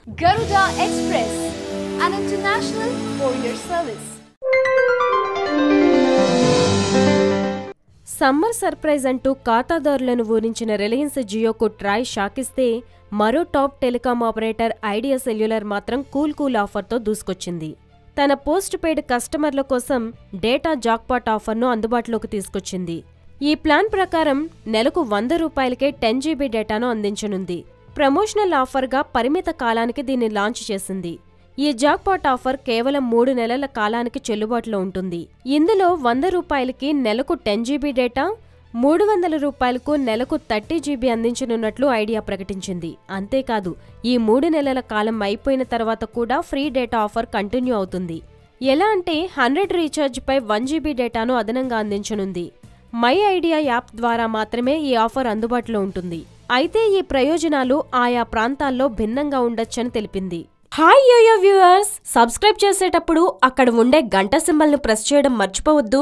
Garuda Express, an international courier service. Summer surprise అంటూ ఖాతాదారులను ఊరించిన Reliance జియోకు Troy షాకిస్తే మరో top telecom operator idea cellular మాత్రం cool ఆఫర్తో దూసుకొచ్చింది. తన post paid కస్టమర్ల కోసం డేటా జాక్పాట్ ఆఫర్ను అందుబాటులోకి తీసుకొచ్చింది. ఈ ప్లాన్ ప్రకారం నెలకు 100 రూపాయలకే 10 GB డేటాను అందించనుంది. ప్రమోషనల్ ఆఫర్గా పరిమిత కాలానికి దీన్ని లాంచ్ చేసింది. ఈ జాక్పాట్ ఆఫర్ కేవలం 3 నెలల కాలానికి చెల్లుబాటులో ఉంటుంది. ఇందులో 100 రూపాయలకి నెలకు 10 GB డేటా, 300 రూపాయలకు నెలకు 30 GB అందించనున్నట్లు ఐడియా ప్రకటించింది. అంతేకాదు, ఈ 3 నెలల కాలం అయిపోయిన తర్వాత కూడా ఫ్రీ డేటా ఆఫర్ కంటిన్యూ అవుతుంది. ఎలా అంటే 100 రీఛార్జ్పై 1 GB డేటాను అదనంగా అందించనుంది. మై ఐడియా యాప్ ద్వారా మాత్రమే ఈ ఆఫర్ అందుబాటులో ఉంటుంది. అయితే ఈ ప్రయోజనాలు ఆయా ప్రాంతాల్లో భిన్నంగా ఉండొచ్చని తెలిపింది. హాయ్ యోయో వ్యూవర్స్, సబ్స్క్రైబ్ చేసేటప్పుడు అక్కడ ఉండే గంట సింబల్ను ప్రెస్ చేయడం మర్చిపోవద్దు.